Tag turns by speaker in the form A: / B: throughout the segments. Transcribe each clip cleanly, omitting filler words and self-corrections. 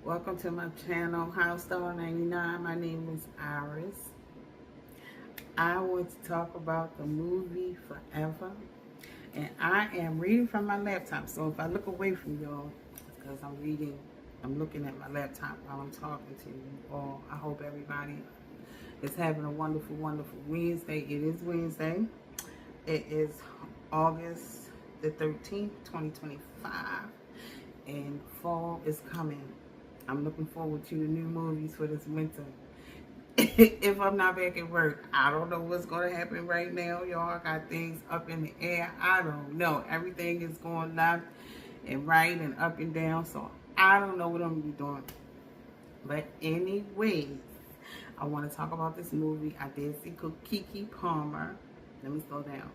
A: Welcome to my channel, House Star 99. My name is Iris. I want to talk about the movie Forever. And I am reading from my laptop. So if I look away from y'all, it's because I'm looking at my laptop while I'm talking to you all. I hope everybody is having a wonderful, wonderful Wednesday. It is Wednesday. It is August the 13th, 2025. And fall is coming. I'm looking forward to the new movies for this winter. If I'm not back at work, I don't know what's going to happen right now, y'all. I got things up in the air. I don't know. Everything is going left and right and up and down. So I don't know what I'm going to be doing. But anyways, I want to talk about this movie. I did see Keke Palmer. Let me slow down.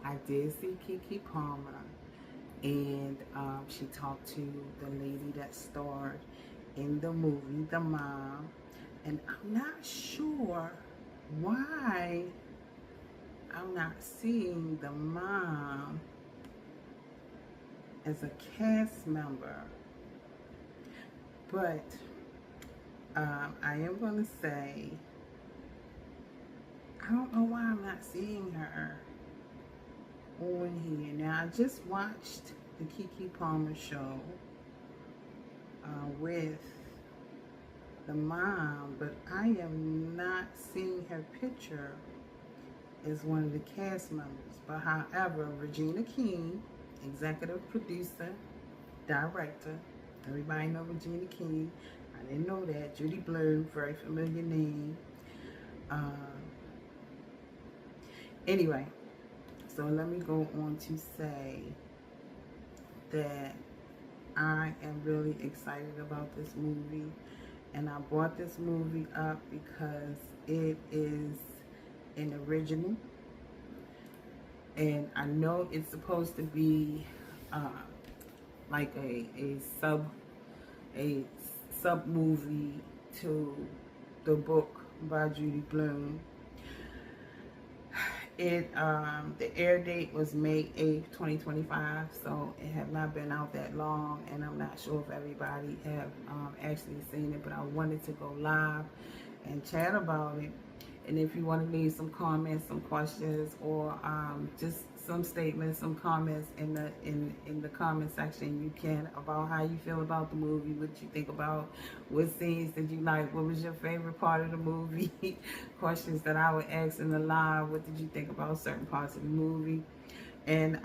A: I did see Keke Palmer. And she talked to the lady that starred in the movie, the mom. And I'm not sure why I'm not seeing the mom as a cast member. But I am going to say, I don't know why I'm not seeing her on here. Now, I just watched the Keke Palmer show with the mom, but I am not seeing her picture as one of the cast members. But however, Regina King, executive producer, director, everybody know Regina King. I didn't know that. Judy Blume, very familiar name. Anyway, so let me go on to say that I am really excited about this movie. And I brought this movie up because it is an original. And I know it's supposed to be like a sub movie to the book by Judy Blume. The air date was May 8th, 2025, so it have not been out that long, and I'm not sure if everybody have actually seen it, but I wanted to go live and chat about it. And if you want to leave some comments, some questions, or just some statements, some comments in the comment section, you can, about how you feel about the movie, what you think about, what scenes did you like, what was your favorite part of the movie, questions that I would ask in the live, what did you think about certain parts of the movie, and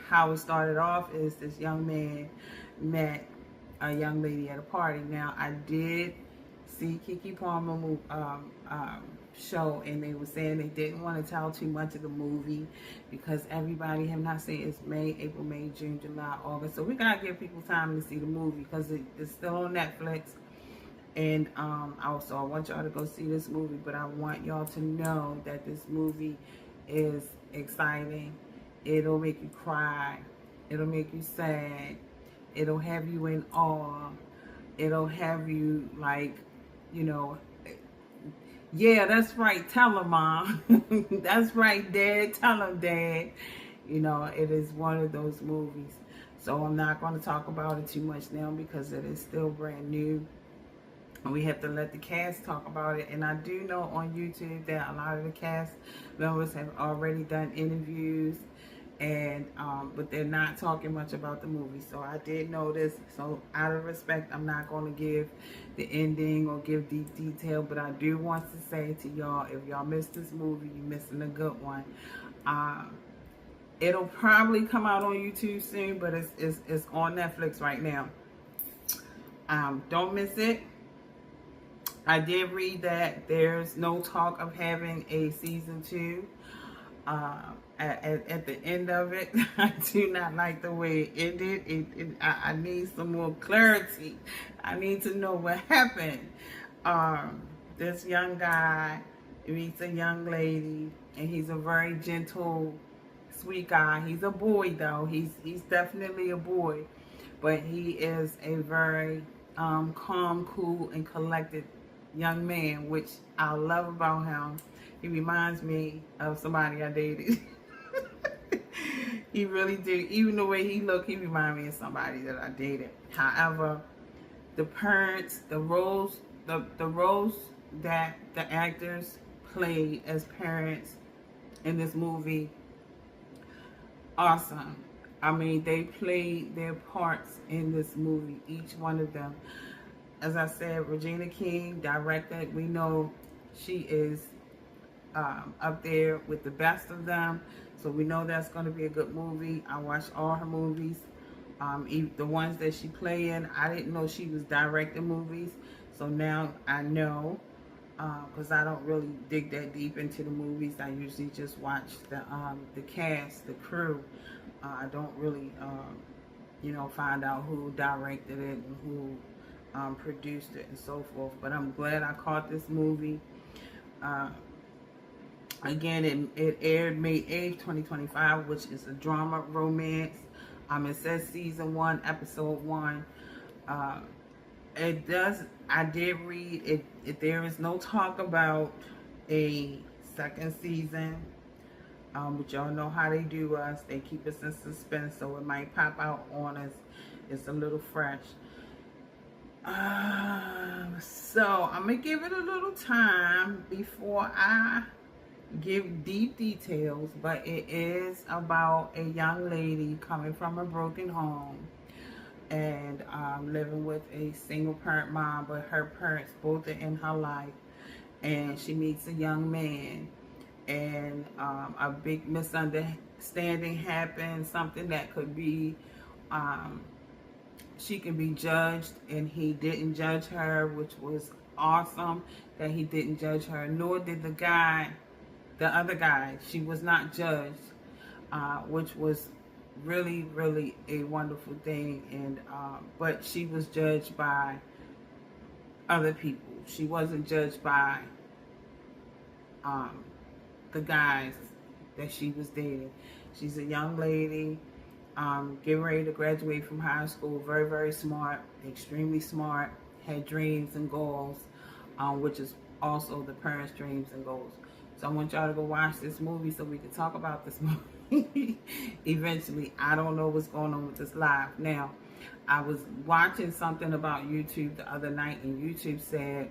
A: how it started off is this young man met a young lady at a party. Now, I did see Keke Palmer show, and they were saying they didn't want to tell too much of the movie because everybody have not seen it's May, April, May, June, July, August. So we gotta give people time to see the movie because it's still on Netflix. And also I want y'all to go see this movie, but I want y'all to know that this movie is exciting. It'll make you cry. It'll make you sad. It'll have you in awe. It'll have you like, you know, yeah, that's right. Tell him, Mom. That's right, Dad. Tell him, Dad. You know, it is one of those movies. So I'm not going to talk about it too much now because it is still brand new. And we have to let the cast talk about it. And I do know on YouTube that a lot of the cast members have already done interviews, and but they're not talking much about the movie. So I did notice. So out of respect, I'm not going to give the ending or give deep detail, but I do want to say to y'all, if y'all missed this movie, you're missing a good one. It'll probably come out on YouTube soon, but it's on Netflix right now. Don't miss it. I did read that there's no talk of having a season 2. At the end of it, I do not like the way it ended. I need some more clarity. I need to know what happened. This young guy meets a young lady, and he's a very gentle, sweet guy. He's a boy, though. He's definitely a boy, but he is a very calm, cool, and collected young man, which I love about him. He reminds me of somebody I dated. He really did. Even the way he looked, he reminded me of somebody that I dated. However, the parents, the roles that the actors played as parents in this movie, awesome. I mean, they played their parts in this movie, each one of them. As I said, Regina King directed. We know she is up there with the best of them, so we know that's going to be a good movie. I watched all her movies, even the ones that she played in. I didn't know she was directing movies, so now I know, because I don't really dig that deep into the movies. I usually just watch the cast, the crew. I don't really find out who directed it and who produced it and so forth. But I'm glad I caught this movie. Again, it aired May 8th, 2025, which is a drama romance. It says season 1, episode 1. I did read it. There is no talk about a second season. But y'all know how they do us. They keep us in suspense, so it might pop out on us. It's a little fresh. So I'm going to give it a little time before I give deep details, but it is about a young lady coming from a broken home and living with a single parent mom, but her parents both are in her life, and she meets a young man, and a big misunderstanding happens, something that could be she can be judged, and he didn't judge her, which was awesome that he didn't judge her, nor did the other guy. She was not judged, which was really, really a wonderful thing. And but she was judged by other people. She wasn't judged by the guys that she was dating. She's a young lady, getting ready to graduate from high school. Very, very smart, extremely smart. Had dreams and goals, which is also the parents' dreams and goals. So I want y'all to go watch this movie so we can talk about this movie eventually. I don't know what's going on with this live. Now, I was watching something about YouTube the other night, and YouTube said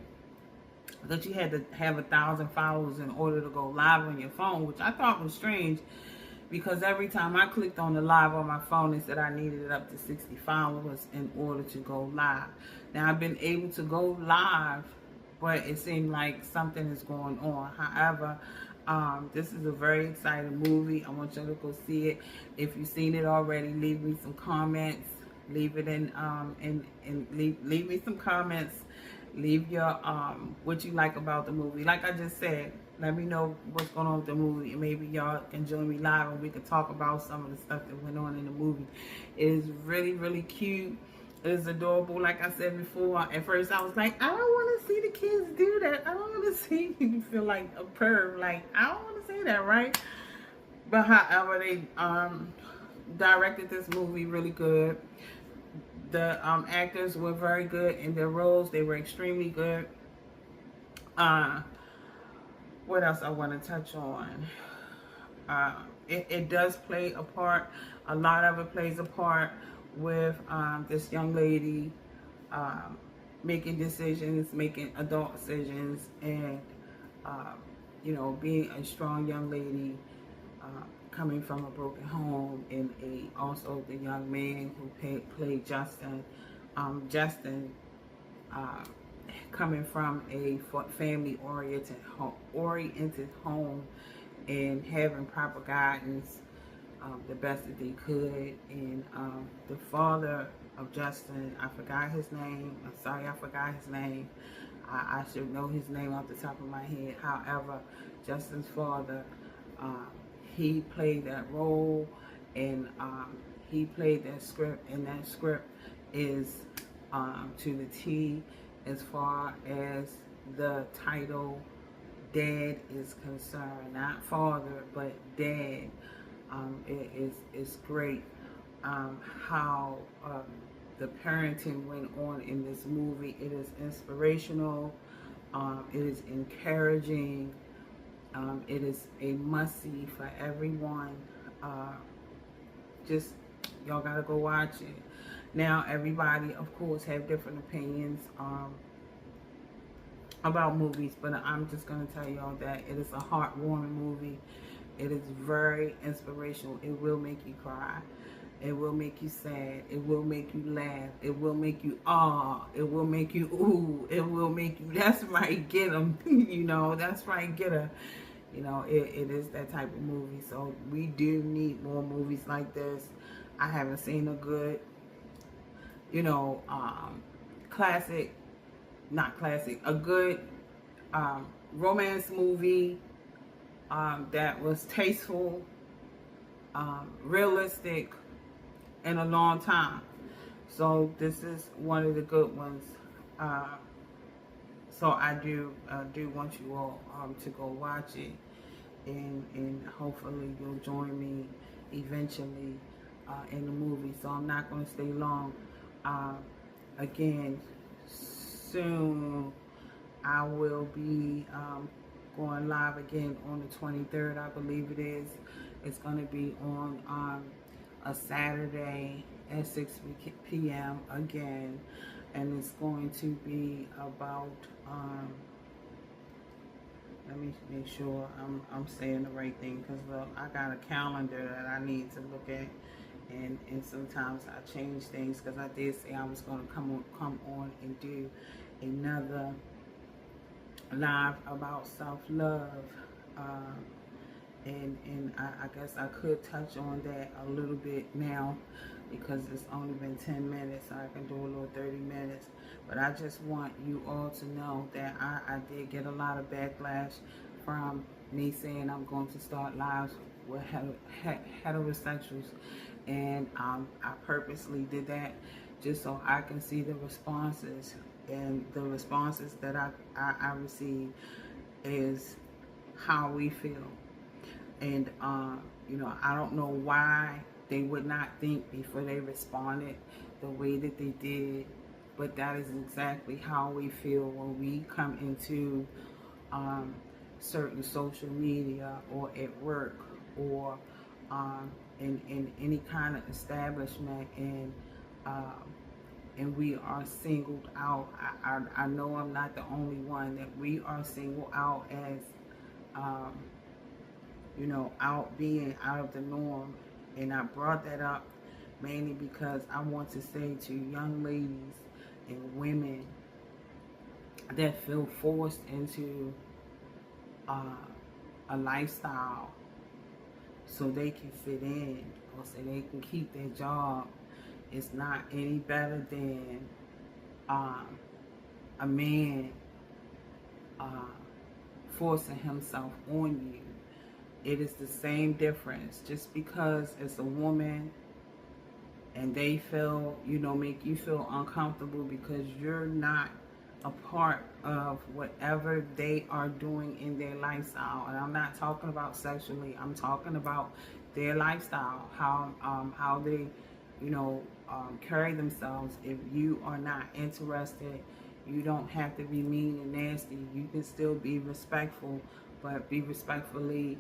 A: that you had to have 1,000 followers in order to go live on your phone, which I thought was strange, because every time I clicked on the live on my phone, it said I needed it up to 60 followers in order to go live. Now, I've been able to go live, but it seemed like something is going on. However, this is a very exciting movie. I want you to go see it. If you've seen it already, leave me some comments. Leave it in leave me some comments. Leave your what you like about the movie. Like I just said, let me know what's going on with the movie, and maybe y'all can join me live and we can talk about some of the stuff that went on in the movie. It is really, really cute. It is adorable. Like I said before, at first I was like, I don't want to see the kids do that. I don't want to see you feel like a perv. Like, I don't want to say that, right? But however, they directed this movie really good. The actors were very good in their roles. They were extremely good. What else I want to touch on? It does play a part. A lot of it plays a part with this young lady making decisions, making adult decisions, and being a strong young lady coming from a broken home, and also the young man who played Justin. Justin coming from a family-oriented home and having proper guidance, the best that they could. And the father of Justin, I forgot his name. I'm sorry, I forgot his name. I should know his name off the top of my head. However, Justin's father, he played that role, and he played that script, and that script is to the T as far as the title Dad is concerned. Not father, but dad. It's great how the parenting went on in this movie. It is inspirational. It is encouraging. It is a must-see for everyone. just, y'all gotta go watch it. Now, everybody, of course, have different opinions about movies, but I'm just gonna tell y'all that it is a heartwarming movie. It is very inspirational. It will make you cry. It will make you sad. It will make you laugh. It will make you It will make you ooh. It will make you, that's right, get them. You know, that's right, get her. You know, it is that type of movie. So we do need more movies like this. I haven't seen a good, you know, classic, not classic, a good romance movie that was tasteful, realistic, in a long time. So this is one of the good ones. So I do want you all to go watch it, and hopefully you'll join me eventually in the movie. So I'm not going to stay long. Again, soon I will be going live again on the 23rd, I believe it is. It's going to be on a Saturday at 6 p.m. again, and it's going to be about let me make sure I'm saying the right thing, because I got a calendar that I need to look at, and sometimes I change things, because I did say I was going to come on and do another live about self-love, and I guess I could touch on that a little bit now, because it's only been 10 minutes, so I can do a little 30 minutes. But I just want you all to know that I did get a lot of backlash from me saying I'm going to start lives with heterosexuals, and I purposely did that just so I can see the responses, and the responses that I receive is how we feel. And you know, I don't know why they would not think before they responded the way that they did, but that is exactly how we feel when we come into certain social media, or at work, or in any kind of establishment, and we are singled out. I know I'm not the only one that we are singled out as you know, being out of the norm. And I brought that up mainly because I want to say to young ladies and women that feel forced into a lifestyle so they can fit in, or so they can keep their job, it's not any better than a man forcing himself on you. It is the same difference. Just because it's a woman and they feel, you know, make you feel uncomfortable because you're not a part of whatever they are doing in their lifestyle. And I'm not talking about sexually. I'm talking about their lifestyle, how they, you know, carry themselves. If you are not interested, you don't have to be mean and nasty. You can still be respectful, but be respectful in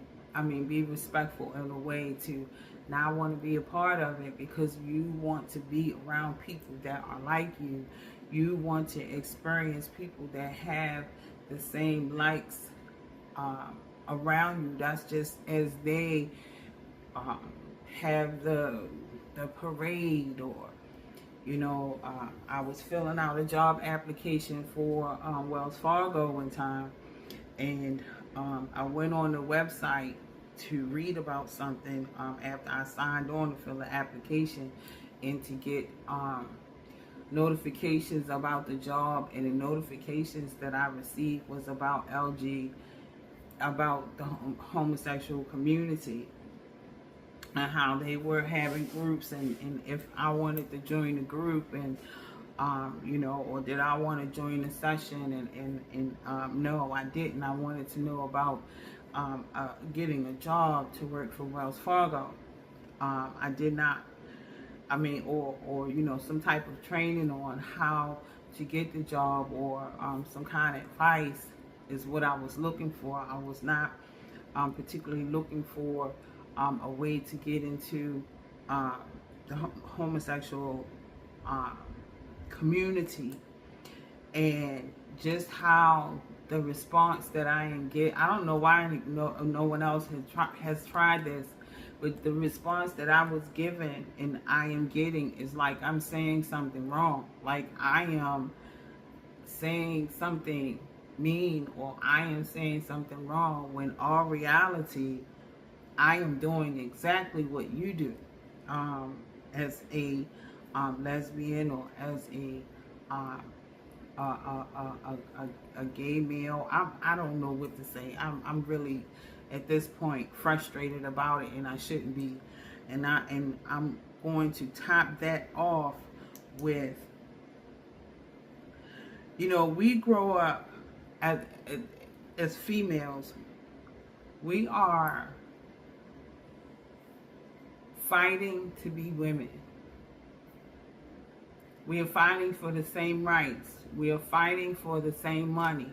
A: a way to not want to be a part of it, because you want to be around people that are like you. You want to experience people that have the same likes around you. That's just as they have the parade, or you know, I was filling out a job application for Wells Fargo one time, and I went on the website to read about something after I signed on to fill the application, and to get notifications about the job. And the notifications that I received was about about the homosexual community, and how they were having groups, and if I wanted to join the group, and you know, or did I want to join the session, and no, I didn't. I wanted to know about getting a job to work for Wells Fargo. I did not, or you know, some type of training on how to get the job, or some kind of advice is what I was looking for. I was not particularly looking for a way to get into uh, the homosexual uh, community, and just how the response that I am getting. I don't know why no one else has tried this, but the response that I was given and I am getting is like I'm saying something wrong, like I am saying something mean, or I am saying something wrong, when all reality I am doing exactly what you do, as a lesbian, or as um, a gay male. I don't know what to say. I'm really at this point frustrated about it, and I shouldn't be. And I'm going to top that off with, we grow up as females. We are fighting to be women. We are fighting for the same rights. We are fighting for the same money.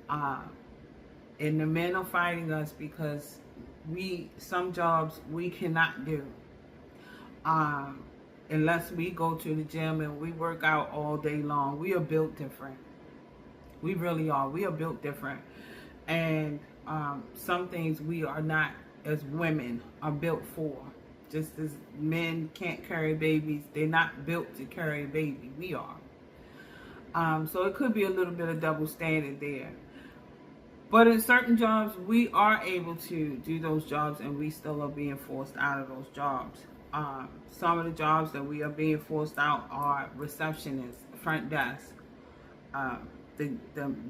A: And the men are fighting us because some jobs we cannot do. Unless we go to the gym and we work out all day long. We are built different. We really are. We are built different. And some things we are not, as women, are built for. Just as men can't carry babies, they're not built to carry a baby. We are. So it could be a little bit of double standard there. But in certain jobs, we are able to do those jobs, and we still are being forced out of those jobs. Some of the jobs that we are being forced out are receptionists, front desk. The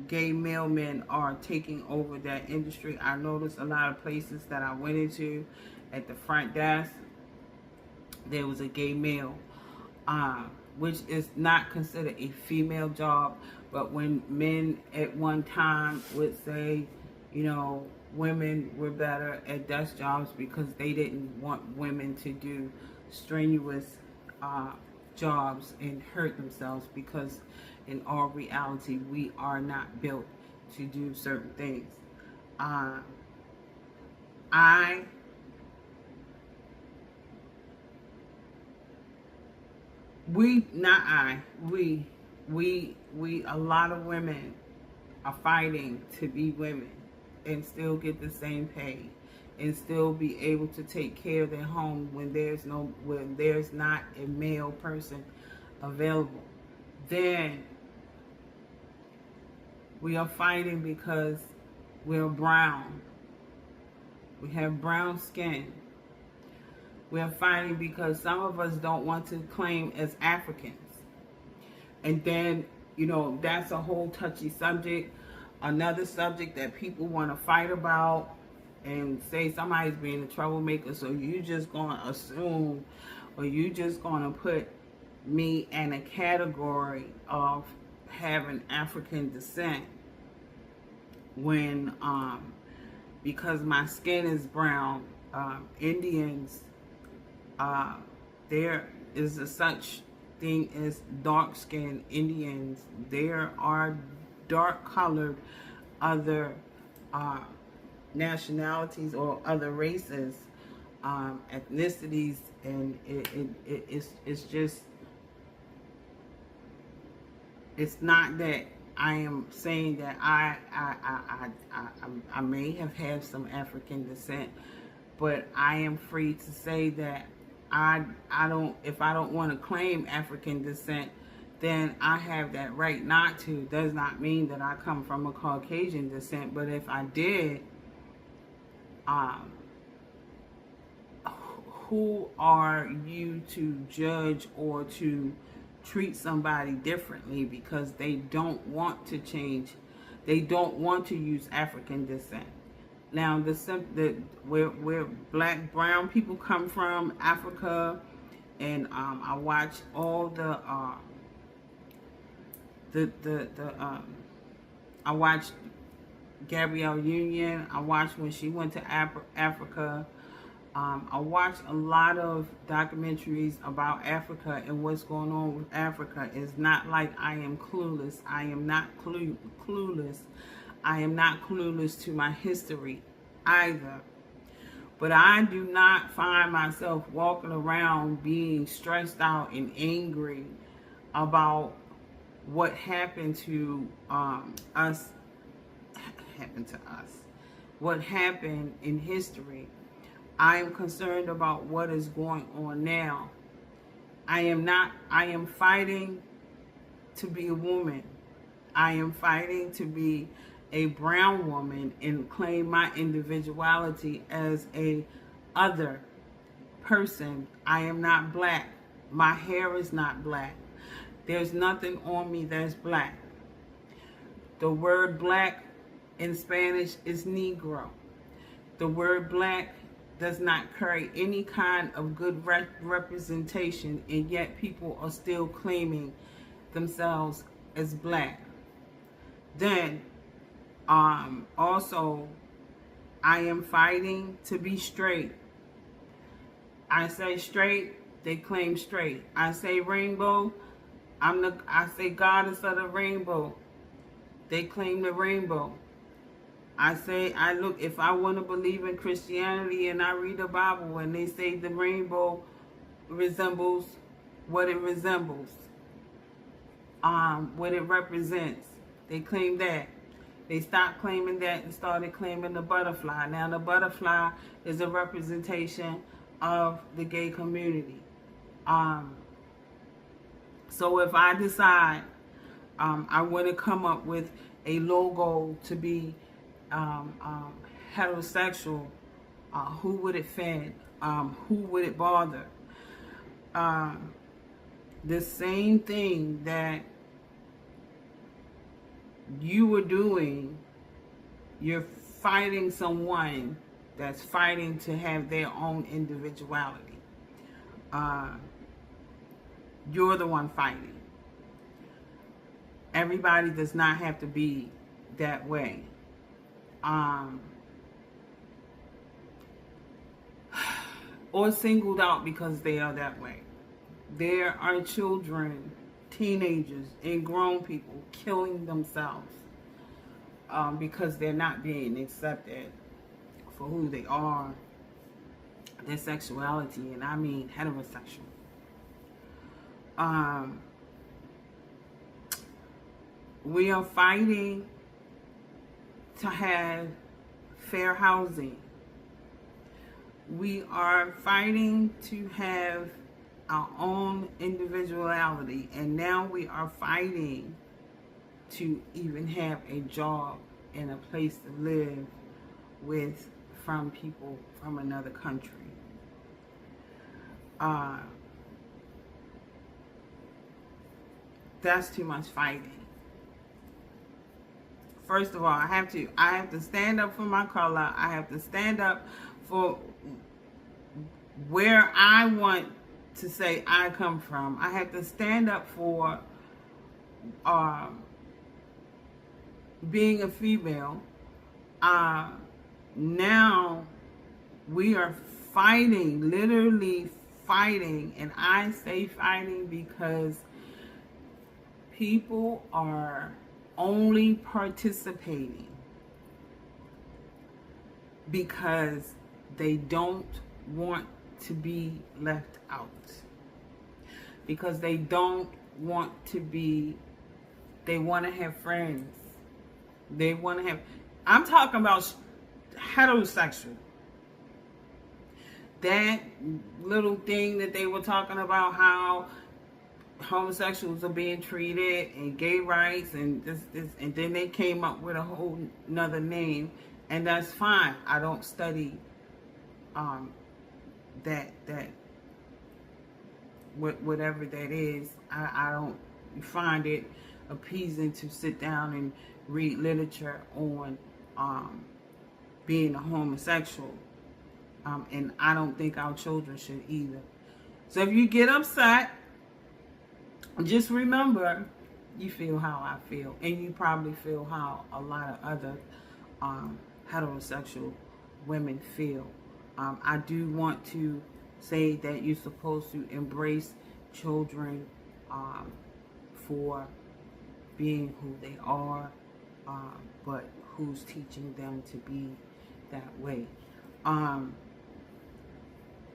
A: gay mailmen are taking over that industry. I noticed a lot of places that I went into, at the front desk, there was a gay male, which is not considered a female job. But when men at one time would say, women were better at desk jobs because they didn't want women to do strenuous jobs and hurt themselves, because in all reality, we are not built to do certain things. A lot of women are fighting to be women and still get the same pay and still be able to take care of their home when there's not a male person available. Then we are fighting because we're brown. We have brown skin. We are fighting because some of us don't want to claim as Africans. And then, that's a whole touchy subject. Another subject that people want to fight about and say somebody's being a troublemaker, so you just going to assume, or you just going to put me in a category of having African descent when, because my skin is brown. Indians, there is a such thing as dark-skinned Indians. There are dark-colored other nationalities or other races, ethnicities, and it's just, it's not that I am saying that I may have had some African descent, but I am free to say that if I don't want to claim African descent, then I have that right not to. Does not mean that I come from a Caucasian descent, but if I did, who are you to judge or to treat somebody differently because they don't want to change, they don't want to use African descent? Now, where black, brown people come from, Africa, and I watch all I watched Gabrielle Union. I watched when she went to Africa. I watched a lot of documentaries about Africa and what's going on with Africa. It's not like I am clueless. I am not clueless. I am not clueless to my history either. But I do not find myself walking around being stressed out and angry about what happened to us, what happened in history. I am concerned about what is going on now. I am fighting to be a woman. I am fighting to be a brown woman and claim my individuality as a other person. I am not black. My hair is not black. There's nothing on me that's black. The word black in Spanish is Negro. The word black does not carry any kind of good representation, and yet people are still claiming themselves as black. Then, also, I am fighting to be straight. I say straight, they claim straight. I say rainbow, I say goddess of the rainbow, they claim the rainbow. If I want to believe in Christianity and I read the Bible and they say the rainbow resembles what it resembles, what it represents, they claim that. They stopped claiming that and started claiming the butterfly. Now the butterfly is a representation of the gay community. So if I decide I want to come up with a logo to be heterosexual, who would it offend? Who would it bother? The same thing that you were doing, you're fighting someone that's fighting to have their own individuality. You're the one fighting. Everybody does not have to be that way. Or singled out because they are that way. There are children, teenagers, and grown people killing themselves because they're not being accepted for who they are, their sexuality, and I mean heterosexual. We are fighting to have fair housing. We are fighting to have our own individuality, and now we are fighting to even have a job and a place to live with from people from another country. That's too much fighting. First of all, I have to stand up for my color. I have to stand up for where I want to say I come from. I have to stand up for being a female. Now we are fighting, literally fighting, and I say fighting because people are only participating because they don't want to be left out, because they don't want to be, they want to have friends, they want to have, I'm talking about heterosexual. That little thing that they were talking about, how homosexuals are being treated and gay rights and this, and then they came up with a whole nother name, and that's fine. I don't study that whatever that is. I don't find it appeasing to sit down and read literature on being a homosexual, and I don't think our children should either. So if you get upset, just remember, you feel how I feel, and you probably feel how a lot of other heterosexual women feel. I do want to say that you're supposed to embrace children for being who they are, but who's teaching them to be that way.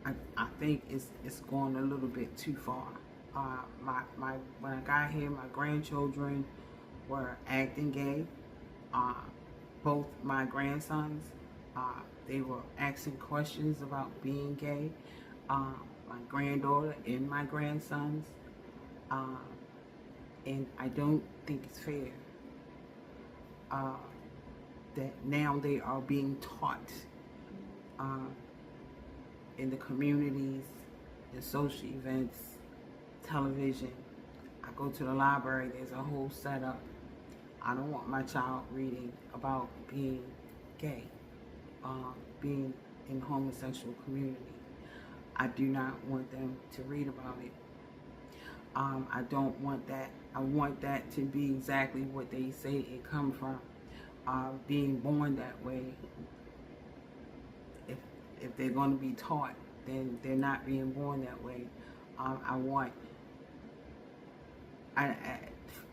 A: I think it's going a little bit too far. When I got here, my grandchildren were acting gay. Both my grandsons, they were asking questions about being gay. My granddaughter and my grandsons, and I don't think it's fair that now they are being taught in the communities, the social events, television. I go to the library, there's a whole setup. I don't want my child reading about being gay, being in the homosexual community. I do not want them to read about it. I don't want that. I want that to be exactly what they say it comes from. Being born that way. If they're going to be taught, then they're not being born that way. I want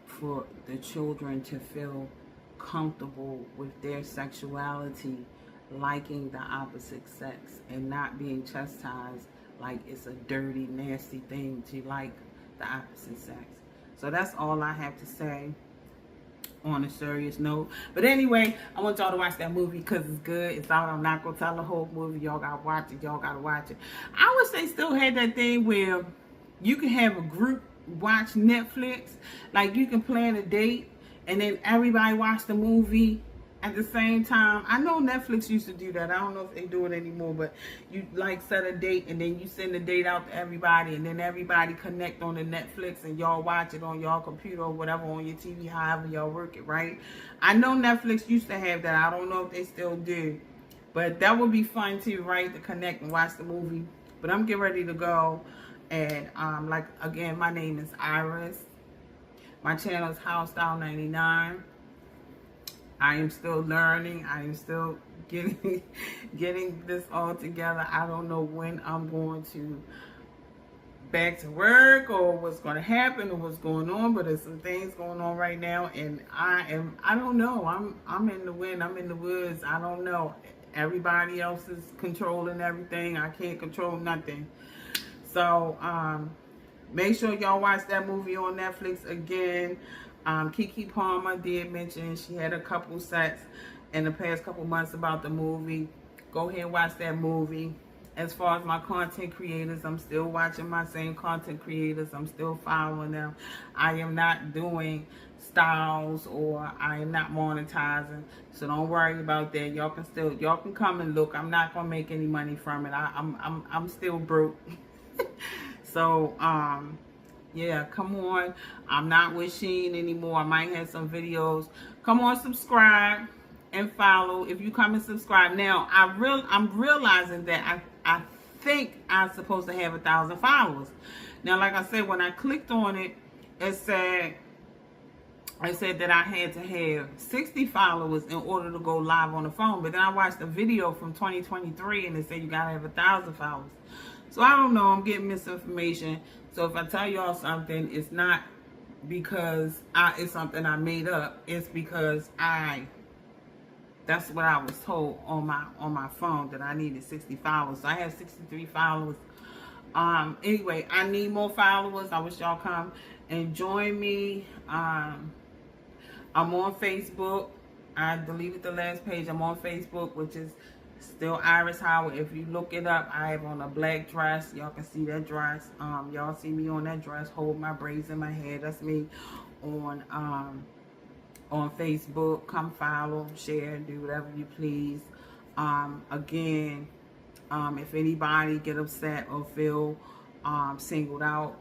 A: for the children to feel comfortable with their sexuality, liking the opposite sex, and not being chastised like it's a dirty, nasty thing to like the opposite sex. So that's all I have to say on a serious note. But anyway, I want y'all to watch that movie because it's good. It's out. I'm not going to tell the whole movie. Y'all got to watch it. Y'all got to watch it. I wish they still had that thing where you can have a group watch Netflix. Like you can plan a date and then everybody watch the movie at the same time. I know Netflix used to do that. I don't know if they do it anymore, but you like set a date and then you send the date out to everybody and then everybody connect on the Netflix and y'all watch it on y'all computer or whatever, on your TV, however y'all work it, right? I know Netflix used to have that. I don't know if they still do, but that would be fun too, right? To connect and watch the movie. But I'm getting ready to go. And like again, my name is Iris. My channel is HouseStyle99. I am still learning. I am still getting this all together. I don't know when I'm going to back to work or what's going to happen or what's going on, but there's some things going on right now, and I don't know. I'm in the wind. I'm in the woods. I don't know. Everybody else is controlling everything. I can't control nothing. So make sure y'all watch that movie on Netflix again. Keke Palmer did mention she had a couple sets in the past couple months about the movie. Go ahead and watch that movie. As far as my content creators, I'm still watching my same content creators. I'm still following them. I am not doing styles or I am not monetizing. So don't worry about that. Y'all can come and look. I'm not gonna make any money from it. I'm still broke. So yeah, come on. I'm not with Shein anymore. I might have some videos. Come on, subscribe and follow. If you come and subscribe now, I'm realizing that I think I'm supposed to have 1,000 followers. Now, like I said, when I clicked on it, it said that I had to have 60 followers in order to go live on the phone. But then I watched a video from 2023 and it said you gotta have 1,000 followers. So I don't know. I'm getting misinformation. So if I tell y'all something, it's not because it's something I made up. It's because that's what I was told on my phone, that I needed 60 followers. So I have 63 followers. Anyway, I need more followers. I wish y'all come and join me. I'm on Facebook. I deleted the last page. I'm on Facebook, which is still Iris Howard. If you look it up, I have on a black dress. Y'all can see that dress. Y'all see me on that dress, hold my braids in my hair. That's me on Facebook. Come follow, share, do whatever you please. Again, if anybody get upset or feel singled out,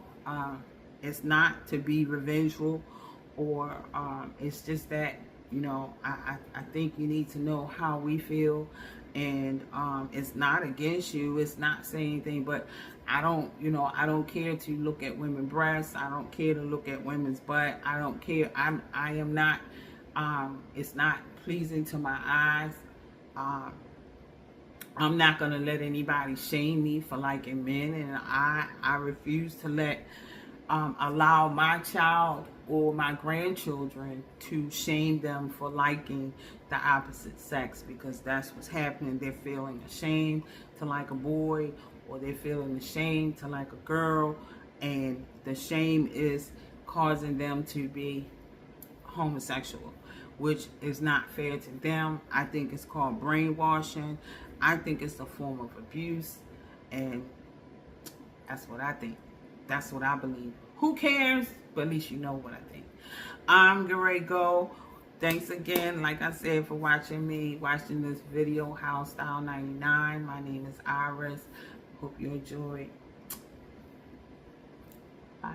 A: it's not to be revengeful, or it's just that, you know, I think you need to know how we feel. And it's not against you. It's not saying anything, but I don't care to look at women's breasts. I don't care to look at women's butt. I don't care. I am not, it's not pleasing to my eyes. I'm not going to let anybody shame me for liking men, and I refuse to allow my child or my grandchildren to shame them for liking the opposite sex, because that's what's happening. They're feeling ashamed to like a boy or they're feeling ashamed to like a girl, and the shame is causing them to be homosexual, which is not fair to them. I think it's called brainwashing. I think it's a form of abuse, and that's what I think. That's what I believe. Who cares? But at least you know what I think. I'm Gray Go. Thanks again, like I said, for watching this video, House Style 99. My name is Iris. Hope you enjoyed. Bye.